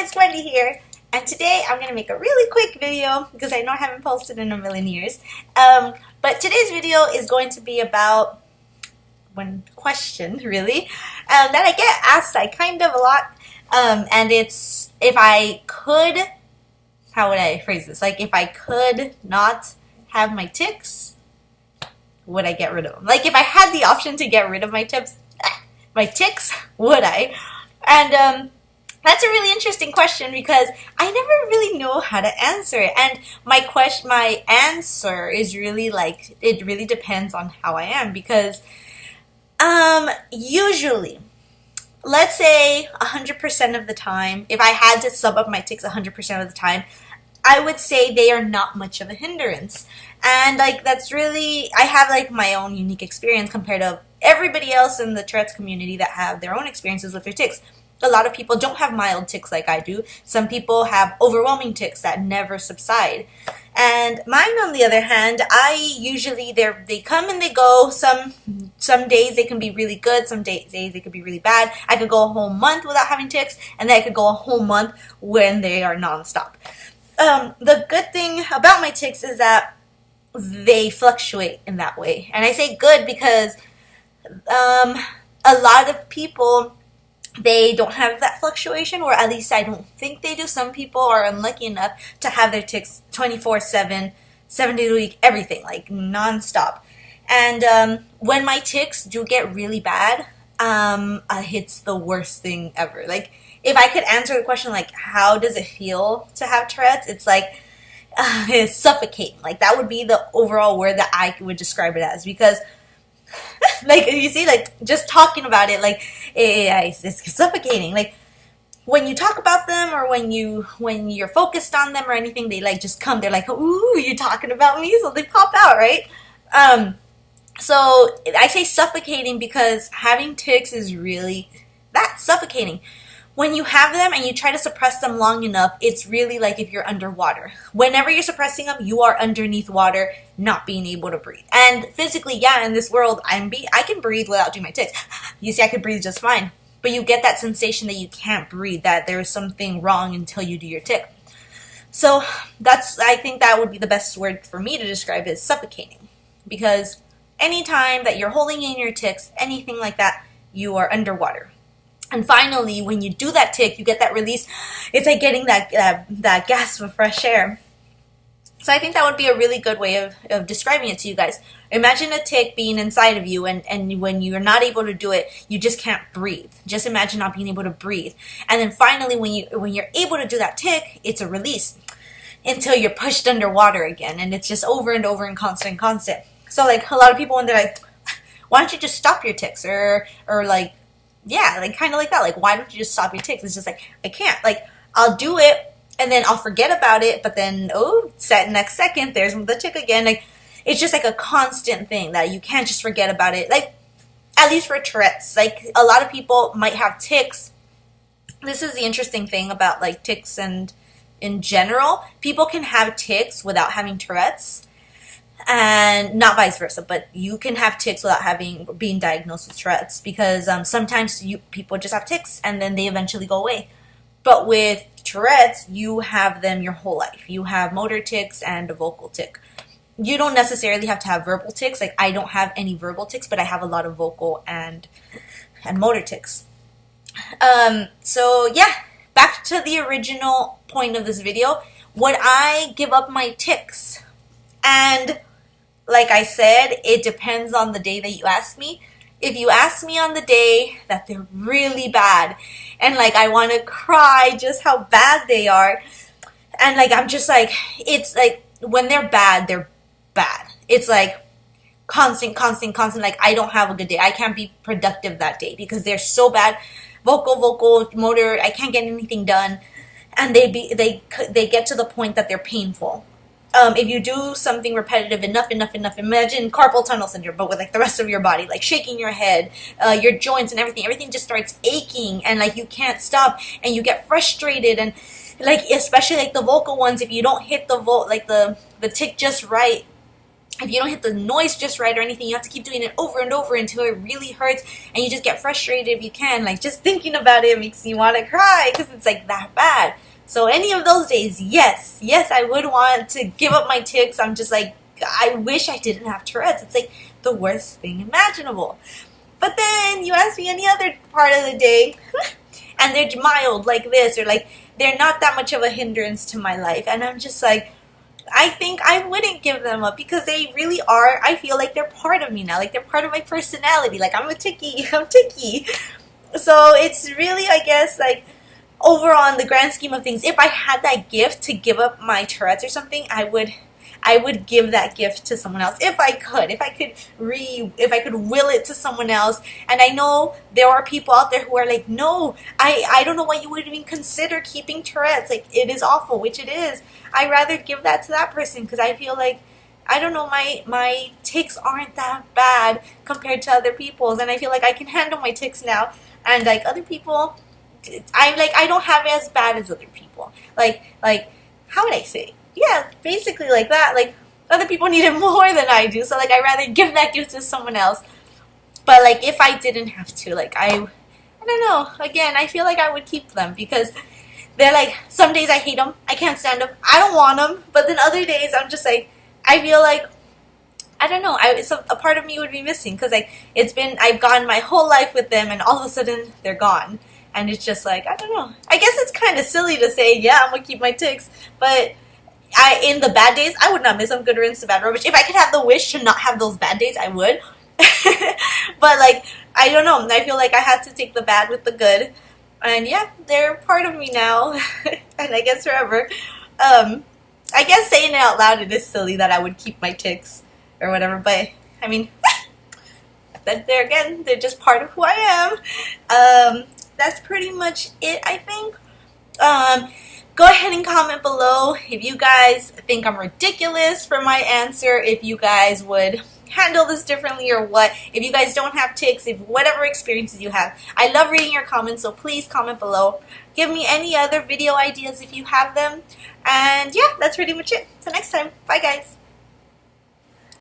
guys, Wendy here, and today I'm going to make a really quick video because I know I haven't posted in a million years. But today's video is going to be about one question, really, that I get asked kind of a lot, and it's if I could, how would I phrase this? Like, if I could not have my tics, would I get rid of them? Like, if I had the option to get rid of my tics, would I? And that's a really interesting question because I never really know how to answer it. And my answer is really like, it really depends on how I am, because usually, let's say 100% of the time, if I had to sum up my tics 100% of the time, I would say they are not much of a hindrance. And like, that's really, I have like my own unique experience compared to everybody else in the Tourette's community that have their own experiences with their tics. A lot of people don't have mild tics like I do. Some people have overwhelming tics that never subside. And mine, on the other hand, they come and they go. Some days they can be really good. Some days they could be really bad. I could go a whole month without having tics, and then I could go a whole month when they are nonstop. The good thing about my tics is that they fluctuate in that way. And I say good because a lot of people, they don't have that fluctuation, or at least I don't think they do. Some people are unlucky enough to have their tics 24/7, 7 days a week, everything, like nonstop. And when my tics do get really bad, it's the worst thing ever. Like, if I could answer the question, like, how does it feel to have Tourette's? It's like, it's suffocating. Like, that would be the overall word that I would describe it as, because like, you see, like, just talking about it, like, it's suffocating. Like, when you talk about them, or when you're focused on them or anything, they like just come. They're like, ooh, you're talking about me, so they pop out, right? So I say suffocating because having tics is really that suffocating. When you have them and you try to suppress them long enough, it's really like if you're underwater. Whenever you're suppressing them, you are underneath water, not being able to breathe. And physically, yeah, in this world, I can breathe without doing my tics. You see, I could breathe just fine. But you get that sensation that you can't breathe, that there's something wrong until you do your tic. So I think that would be the best word for me to describe it, is suffocating. Because anytime that you're holding in your tics, anything like that, you are underwater. And finally, when you do that tic, you get that release. It's like getting that gasp of fresh air. So I think that would be a really good way of describing it to you guys. Imagine a tic being inside of you, and when you're not able to do it, you just can't breathe. Just imagine not being able to breathe. And then finally, when you're able to do that tic, it's a release until you're pushed underwater again. And it's just over and over and constant. So like, a lot of people wonder, like, why don't you just stop your tics? Or like, yeah, like kind of like that. Like, why don't you just stop your tics? It's just like, I can't. Like, I'll do it, and then I'll forget about it, but then, next second, there's the tic again. Like, it's just like a constant thing that you can't just forget about it. Like, at least for Tourette's. Like, a lot of people might have tics. This is the interesting thing about, like, tics, and in general, people can have tics without having Tourette's. And not vice versa, but you can have tics without being diagnosed with Tourette's, because sometimes people just have tics and then they eventually go away. But with Tourette's, you have them your whole life. You have motor tics and a vocal tic. You don't necessarily have to have verbal tics. Like, I don't have any verbal tics, but I have a lot of vocal and motor tics. So yeah, back to the original point of this video. Would I give up my tics? And like I said, it depends on the day that you ask me. If you ask me on the day that they're really bad, and like I want to cry just how bad they are, and like I'm just like, it's like when they're bad, they're bad. It's like constant. Like, I don't have a good day. I can't be productive that day because they're so bad. Vocal, motor, I can't get anything done, and they get to the point that they're painful. If you do something repetitive enough, imagine carpal tunnel syndrome, but with like the rest of your body, like shaking your head, your joints and everything just starts aching, and like you can't stop, and you get frustrated, and like, especially like the vocal ones, if you don't hit the tic just right, if you don't hit the noise just right or anything, you have to keep doing it over and over until it really hurts, and you just get frustrated if you can. Like, just thinking about it makes you want to cry because it's like that bad. So any of those days, yes, I would want to give up my tics. I'm just like, I wish I didn't have Tourette's. It's like the worst thing imaginable. But then you ask me any other part of the day, and they're mild like this, or like they're not that much of a hindrance to my life, and I'm just like, I think I wouldn't give them up because they really are. I feel like they're part of me now. Like, they're part of my personality. Like, I'm ticky. So it's really, I guess, like, overall in the grand scheme of things, if I had that gift to give up my Tourette's or something, I would give that gift to someone else if I could. If I could will it to someone else. And I know there are people out there who are like, no, I don't know why you would even consider keeping Tourette's. Like, it is awful, which it is. I'd rather give that to that person because I feel like, I don't know, my tics aren't that bad compared to other people's, and I feel like I can handle my tics now. And like other people, I don't have it as bad as other people. Like how would I say? Yeah, basically like that. Like, other people need it more than I do, so like I'd rather give that gift to someone else. But like, if I didn't have to, like, I don't know. Again, I feel like I would keep them because they're like, some days I hate them, I can't stand them, I don't want them. But then other days I'm just like, I feel like, I don't know, a part of me would be missing because like I've gone my whole life with them, and all of a sudden they're gone, and it's just like, I don't know. I guess it's kind of silly to say, yeah, I'm gonna keep my tics, but in the bad days, I would not miss them. Good riddance to bad rubbish. If I could have the wish to not have those bad days, I would. But like, I don't know. I feel like I had to take the bad with the good. And yeah, they're part of me now. And I guess forever. I guess saying it out loud, it is silly that I would keep my tics or whatever. But I mean, they're just part of who I am. That's pretty much it, I think. Go ahead and comment below if you guys think I'm ridiculous for my answer, if you guys would handle this differently or what, if you guys don't have tics, if whatever experiences you have. I love reading your comments, so please comment below. Give me any other video ideas if you have them. And yeah, that's pretty much it. Till next time. Bye, guys.